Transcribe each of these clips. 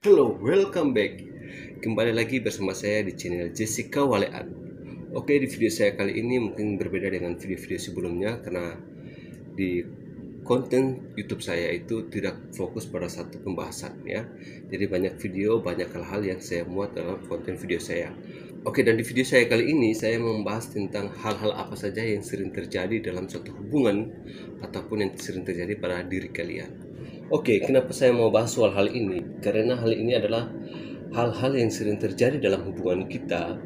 Hello, welcome back. Kembali lagi bersama saya di channel Jessica Walean. Oke, di video saya kali ini mungkin berbeda dengan video-video sebelumnya karena di konten YouTube saya itu tidak fokus pada satu pembahasan ya. Jadi banyak video, banyak hal-hal yang saya muat dalam konten video saya. Oke, dan di video saya kali ini saya membahas tentang hal-hal apa saja yang sering terjadi dalam suatu hubungan ataupun yang sering terjadi pada diri kalian. Oke, kenapa saya mau bahas soal hal ini? Karena hal ini adalah hal-hal yang sering terjadi dalam hubungan kita,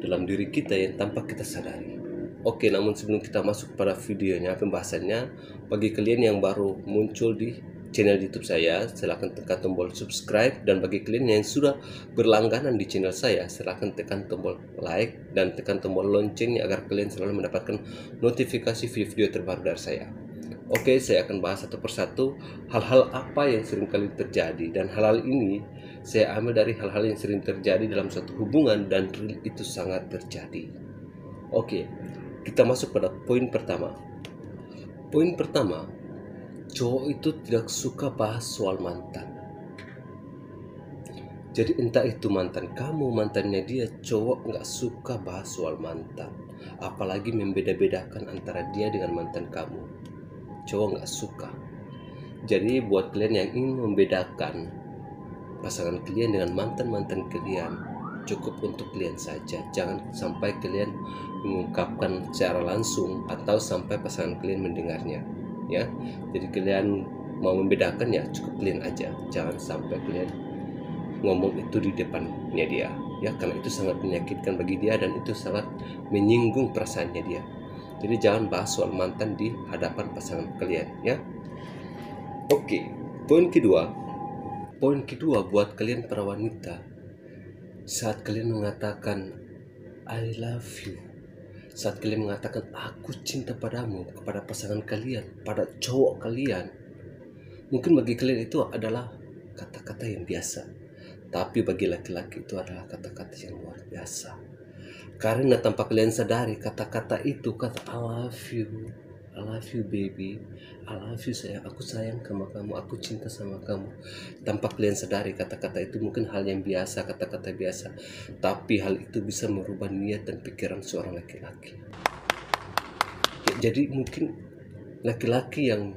dalam diri kita yang tanpa kita sadari. Oke, namun sebelum kita masuk pada videonya, pembahasannya, bagi kalian yang baru muncul di channel YouTube saya, silahkan tekan tombol subscribe, dan bagi kalian yang sudah berlangganan di channel saya, silahkan tekan tombol like dan tekan tombol loncengnya agar kalian selalu mendapatkan notifikasi video-video terbaru dari saya. Oke, saya akan bahas satu persatu hal-hal apa yang sering kali terjadi, dan hal-hal ini saya ambil dari hal-hal yang sering terjadi dalam suatu hubungan dan itu sangat terjadi. Oke, kita masuk pada poin pertama. Poin pertama, cowok itu tidak suka bahas soal mantan. Jadi entah itu mantan kamu, mantannya dia, cowok nggak suka bahas soal mantan. Apalagi membeda-bedakan antara dia dengan mantan kamu. Cowok nggak suka. Jadi buat kalian yang ingin membedakan pasangan kalian dengan mantan-mantan kalian, cukup untuk kalian saja. Jangan sampai kalian mengungkapkan secara langsung atau sampai pasangan kalian mendengarnya. Ya, jadi kalian mau membedakan ya cukup kalian aja. Jangan sampai kalian ngomong itu di depannya dia. Ya, karena itu sangat menyakitkan bagi dia dan itu sangat menyinggung perasaannya dia. Jadi jangan bahas soal mantan di hadapan pasangan kalian ya. Oke, poin kedua. Poin kedua buat kalian para wanita. Saat kalian mengatakan I love you, saat kalian mengatakan aku cinta padamu kepada pasangan kalian, pada cowok kalian, mungkin bagi kalian itu adalah kata-kata yang biasa, tapi bagi laki-laki itu adalah kata-kata yang luar biasa. Karena tanpa kalian sadari kata-kata itu, kata I love you baby, I love you sayang, aku sayang sama kamu, aku cinta sama kamu. Tanpa kalian sadari kata-kata itu mungkin hal yang biasa, kata-kata biasa, tapi hal itu bisa merubah niat dan pikiran seorang laki-laki. Jadi mungkin laki-laki yang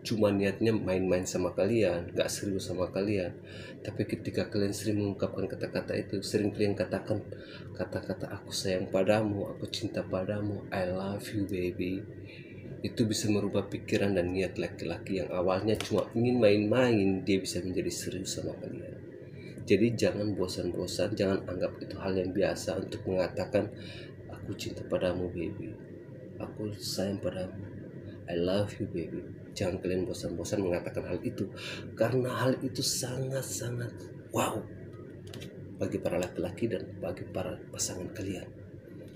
cuma niatnya main-main sama kalian, gak serius sama kalian, tapi ketika kalian sering mengungkapkan kata-kata itu, sering kalian katakan kata-kata aku sayang padamu, aku cinta padamu, I love you baby, itu bisa merubah pikiran dan niat laki-laki yang awalnya cuma ingin main-main, dia bisa menjadi serius sama kalian. Jadi jangan bosan-bosan, jangan anggap itu hal yang biasa untuk mengatakan aku cinta padamu baby, aku sayang padamu, I love you baby. Jangan kalian bosan-bosan mengatakan hal itu, karena hal itu sangat-sangat wow bagi para laki-laki dan bagi para pasangan kalian.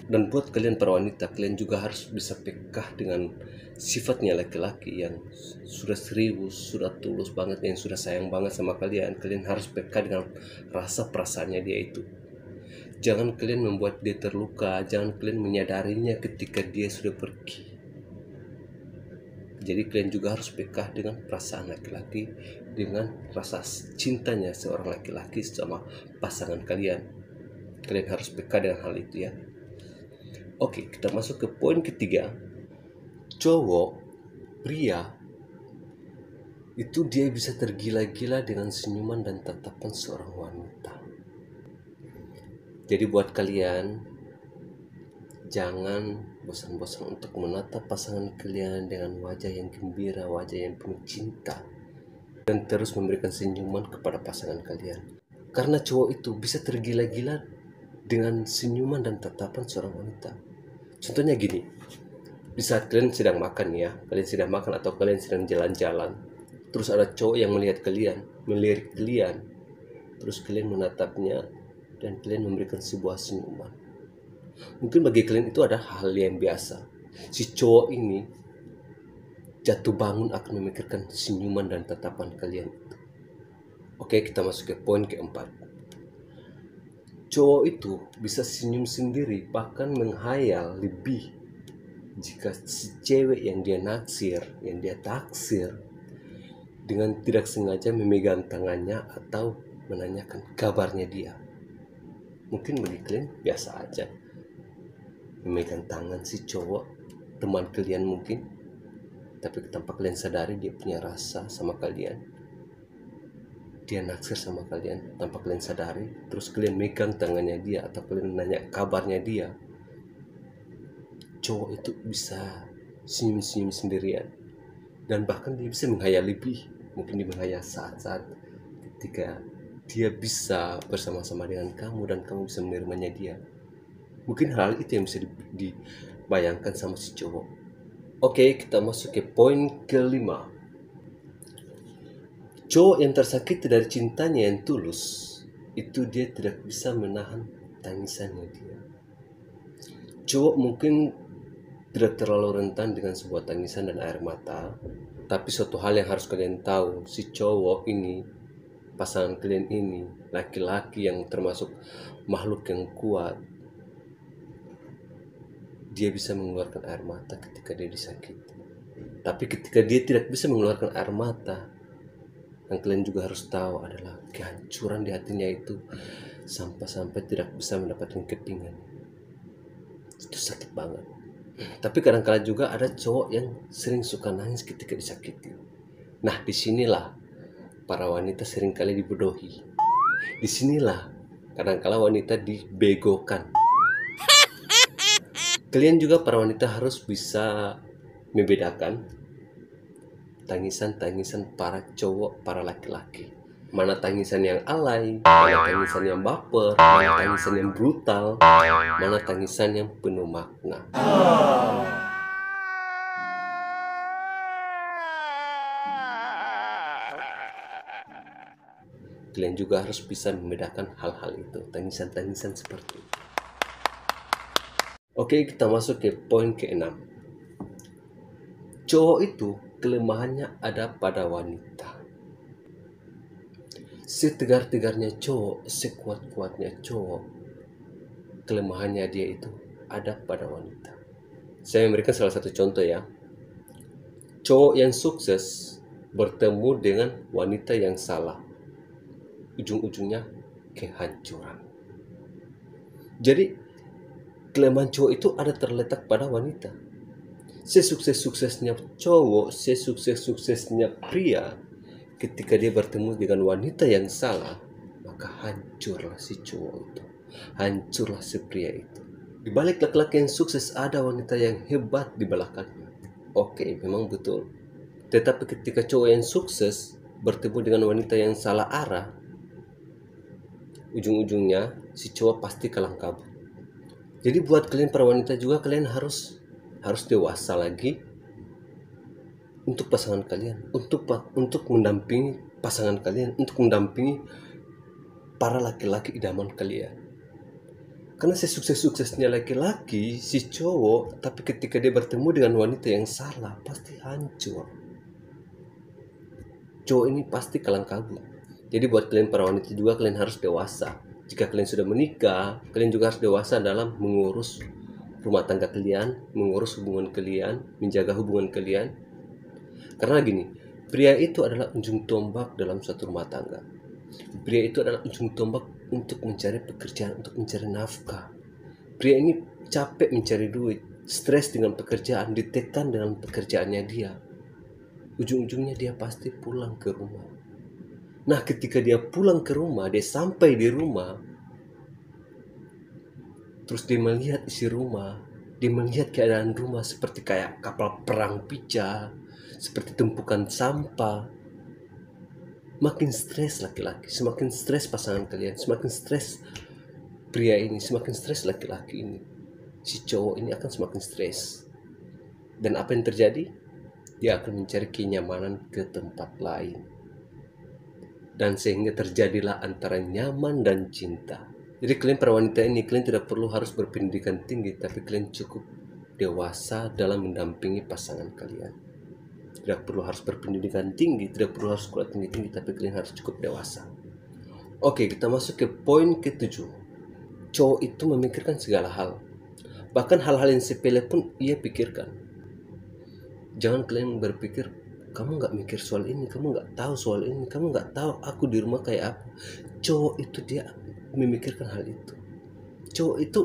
Dan buat kalian para wanita, kalian juga harus bisa peka dengan sifatnya laki-laki yang sudah serius, sudah tulus banget, yang sudah sayang banget sama kalian. Kalian harus peka dengan rasa perasaannya dia itu. Jangan kalian membuat dia terluka, jangan kalian menyadarinya ketika dia sudah pergi. Jadi kalian juga harus peka dengan perasaan laki-laki, dengan rasa cintanya seorang laki-laki sama pasangan kalian. Kalian harus peka dengan hal itu ya. Oke, kita masuk ke poin ketiga. Cowok, pria, itu dia bisa tergila-gila dengan senyuman dan tatapan seorang wanita. Jadi buat kalian, jangan bosan-bosan untuk menatap pasangan kalian dengan wajah yang gembira, wajah yang penuh cinta, dan terus memberikan senyuman kepada pasangan kalian. Karena cowok itu bisa tergila-gila dengan senyuman dan tatapan seorang wanita. Contohnya gini, di saat kalian sedang makan ya, kalian sedang makan atau kalian sedang jalan-jalan, terus ada cowok yang melihat kalian, melirik kalian, terus kalian menatapnya dan kalian memberikan sebuah senyuman. Mungkin bagi kalian itu ada hal yang biasa. Si cowok ini jatuh bangun akan memikirkan senyuman dan tatapan kalian itu. Oke, kita masuk ke poin keempat. Cowok itu bisa senyum sendiri, bahkan menghayal lebih jika si cewek yang dia naksir, yang dia taksir, dengan tidak sengaja memegang tangannya atau menanyakan kabarnya dia. Mungkin bagi kalian biasa aja memegang tangan si cowok, teman kalian mungkin, tapi tanpa kalian sadari dia punya rasa sama kalian, dia naksir sama kalian tanpa kalian sadari. Terus kalian megang tangannya dia atau kalian nanya kabarnya dia. Cowok itu bisa senyum-senyum sendirian, dan bahkan dia bisa menghayal lebih. Mungkin dia menghayal saat-saat ketika dia bisa bersama-sama dengan kamu dan kamu bisa menerimanya dia. Mungkin hal itu yang bisa dibayangkan sama si cowok. Oke, kita masuk ke poin kelima. Cowok yang tersakiti dari cintanya yang tulus, itu dia tidak bisa menahan tangisannya dia. Cowok mungkin tidak terlalu rentan dengan sebuah tangisan dan air mata, tapi suatu hal yang harus kalian tahu, si cowok ini, pasangan kalian ini, laki-laki yang termasuk makhluk yang kuat, dia bisa mengeluarkan air mata ketika dia disakiti. Tapi ketika dia tidak bisa mengeluarkan air mata, yang kalian juga harus tahu adalah kehancuran di hatinya itu sampai-sampai tidak bisa mendapatkan kepingan. Itu sakit banget. Tapi kadang-kala juga ada cowok yang sering suka nangis ketika disakiti. Nah, disinilah para wanita seringkali dibodohi. Disinilah kadang-kala wanita dibegokan. Kalian juga para wanita harus bisa membedakan tangisan-tangisan para cowok, para laki-laki. Mana tangisan yang alay, mana tangisan yang baper, mana tangisan yang brutal, mana tangisan yang penuh makna. Kalian juga harus bisa membedakan hal-hal itu, tangisan-tangisan seperti itu. Oke, kita masuk ke poin ke-6. Cowok itu kelemahannya ada pada wanita. Setegar-tegarnya cowok, sekuat-kuatnya cowok, kelemahannya dia itu ada pada wanita. Saya memberikan salah satu contoh ya. Cowok yang sukses bertemu dengan wanita yang salah, ujung-ujungnya kehancuran. Jadi kelemahan cowok itu ada terletak pada wanita. Sesukses-suksesnya cowok, sesukses-suksesnya pria, ketika dia bertemu dengan wanita yang salah, maka hancurlah si cowok itu, hancurlah si pria itu. Di balik laki-laki yang sukses ada wanita yang hebat di belakangnya. Oke, memang betul. Tetapi ketika cowok yang sukses bertemu dengan wanita yang salah arah, ujung-ujungnya si cowok pasti kalang kabut. Jadi buat kalian para wanita juga, kalian harus dewasa lagi untuk pasangan kalian, untuk mendampingi pasangan kalian, untuk mendampingi para laki-laki idaman kalian. Karena sesukses-suksesnya laki-laki, si cowok, tapi ketika dia bertemu dengan wanita yang salah, pasti hancur. Cowok ini pasti kalang kabut. Jadi buat kalian para wanita juga, kalian harus dewasa. Jika kalian sudah menikah, kalian juga harus dewasa dalam mengurus rumah tangga kalian, mengurus hubungan kalian, menjaga hubungan kalian. Karena gini, pria itu adalah ujung tombak dalam suatu rumah tangga. Pria itu adalah ujung tombak untuk mencari pekerjaan, untuk mencari nafkah. Pria ini capek mencari duit, stres dengan pekerjaan, ditekan dengan pekerjaannya dia. Ujung-ujungnya dia pasti pulang ke rumah. Nah, ketika dia pulang ke rumah, dia sampai di rumah, terus dia melihat isi rumah, dia melihat keadaan rumah seperti kayak kapal perang pecah, seperti tumpukan sampah. Makin stres laki-laki, semakin stres pasangan kalian, semakin stres pria ini, semakin stres laki-laki ini. Si cowok ini akan semakin stres. Dan apa yang terjadi? Dia akan mencari kenyamanan ke tempat lain. Dan sehingga terjadilah antara nyaman dan cinta. Jadi kalian para wanita ini, kalian tidak perlu harus berpendidikan tinggi, tapi kalian cukup dewasa dalam mendampingi pasangan kalian. Tidak perlu harus berpendidikan tinggi, tidak perlu harus sekolah tinggi-tinggi, tapi kalian harus cukup dewasa. Oke, kita masuk ke poin ke-7. Cowok itu memikirkan segala hal. Bahkan hal-hal yang sepele pun ia pikirkan. Jangan kalian berpikir kamu nggak mikir soal ini, kamu nggak tahu soal ini, kamu nggak tahu aku di rumah kayak apa. Cowok itu dia memikirkan hal itu. Cowok itu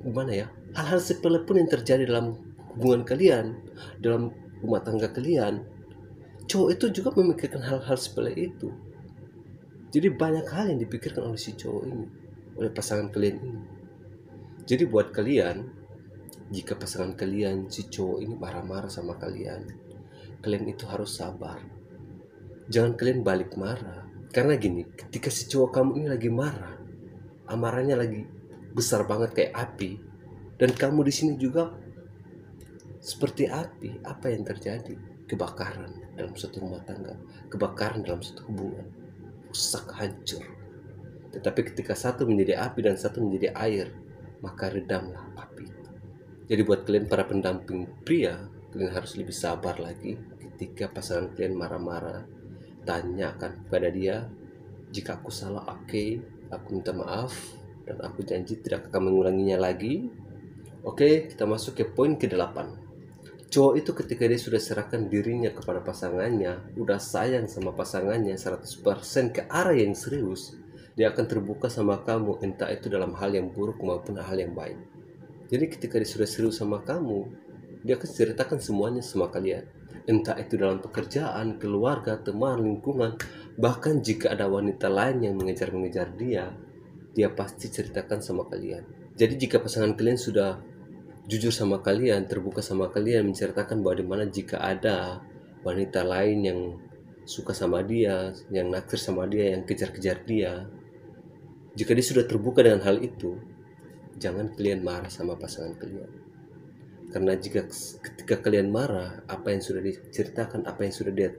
gimana ya, hal-hal sepele pun yang terjadi dalam hubungan kalian, dalam rumah tangga kalian, cowok itu juga memikirkan hal-hal sepele itu. Jadi banyak hal yang dipikirkan oleh si cowok ini, oleh pasangan kalian ini. Jadi buat kalian, jika pasangan kalian si cowok ini marah-marah sama kalian, kalian itu harus sabar. Jangan kalian balik marah. Karena gini, ketika si cowok kamu ini lagi marah, amarahnya lagi besar banget kayak api, dan kamu di sini juga seperti api, apa yang terjadi? Kebakaran dalam suatu rumah tangga, kebakaran dalam suatu hubungan, rusak, hancur. Tetapi ketika satu menjadi api dan satu menjadi air, maka redamlah api itu. Jadi buat kalian para pendamping pria, kalian harus lebih sabar lagi ketika pasangan kalian marah-marah. Tanyakan kepada dia, jika aku salah, oke, aku minta maaf dan aku janji tidak akan mengulanginya lagi. Oke, kita masuk ke poin ke-8. Cowok itu ketika dia sudah serahkan dirinya kepada pasangannya, udah sayang sama pasangannya 100% ke arah yang serius, dia akan terbuka sama kamu, entah itu dalam hal yang buruk maupun hal yang baik. Jadi ketika dia sudah serius sama kamu, dia akan ceritakan semuanya sama kalian. Entah itu dalam pekerjaan, keluarga, teman, lingkungan, bahkan jika ada wanita lain yang mengejar-mengejar dia, dia pasti ceritakan sama kalian. Jadi jika pasangan kalian sudah jujur sama kalian, terbuka sama kalian, menceritakan bahwa dimana jika ada wanita lain yang suka sama dia, yang naksir sama dia, yang kejar-kejar dia, jika dia sudah terbuka dengan hal itu, jangan kalian marah sama pasangan kalian. Karena ketika kalian marah, apa yang sudah diceritakan, apa yang sudah dia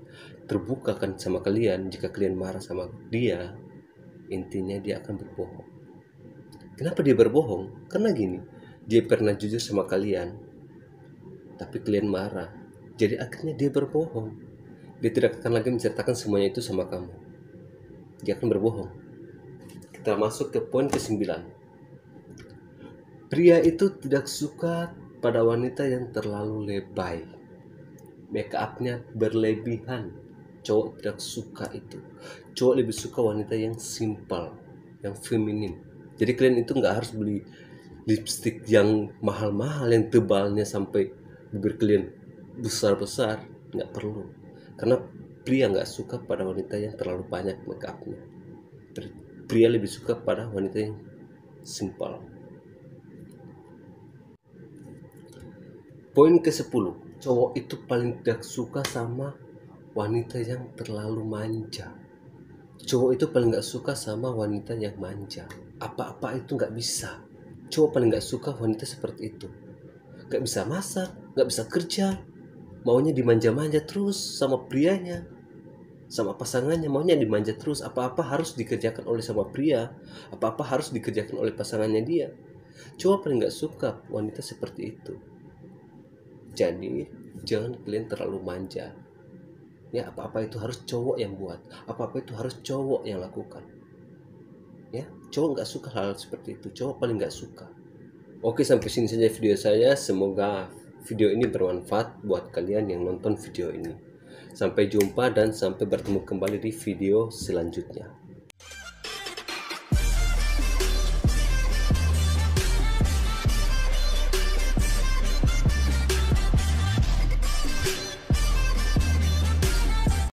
terbukakan sama kalian, jika kalian marah sama dia, intinya dia akan berbohong. Kenapa dia berbohong? Karena gini, dia pernah jujur sama kalian, tapi kalian marah. Jadi akhirnya dia berbohong. Dia tidak akan lagi menceritakan semuanya itu sama kamu. Dia akan berbohong. Kita masuk ke poin ke-9. Pria itu tidak suka pada wanita yang terlalu lebay. Make up-nya berlebihan. Cowok tidak suka itu. Cowok lebih suka wanita yang simple, yang feminin. Jadi kalian itu nggak harus beli lipstick yang mahal-mahal, yang tebalnya sampai bibir kalian besar-besar, nggak perlu. Karena pria nggak suka pada wanita yang terlalu banyak make up-nya. Pria lebih suka pada wanita yang simple. Poin ke-10, cowok itu paling tidak suka sama wanita yang terlalu manja. Cowok itu paling gak suka sama wanita yang manja. Apa-apa itu gak bisa. Cowok paling gak suka wanita seperti itu. Gak bisa masak, gak bisa kerja, maunya dimanja-manja terus sama prianya, sama pasangannya, maunya dimanja terus. Apa-apa harus dikerjakan oleh sama pria, apa-apa harus dikerjakan oleh pasangannya dia. Cowok paling gak suka wanita seperti itu. Jadi jangan kalian terlalu manja. Ya, apa-apa itu harus cowok yang buat, apa-apa itu harus cowok yang lakukan. Ya, cowok nggak suka hal seperti itu. Cowok paling nggak suka. Oke, sampai sini saja video saya. Semoga video ini bermanfaat buat kalian yang nonton video ini. Sampai jumpa dan sampai bertemu kembali di video selanjutnya.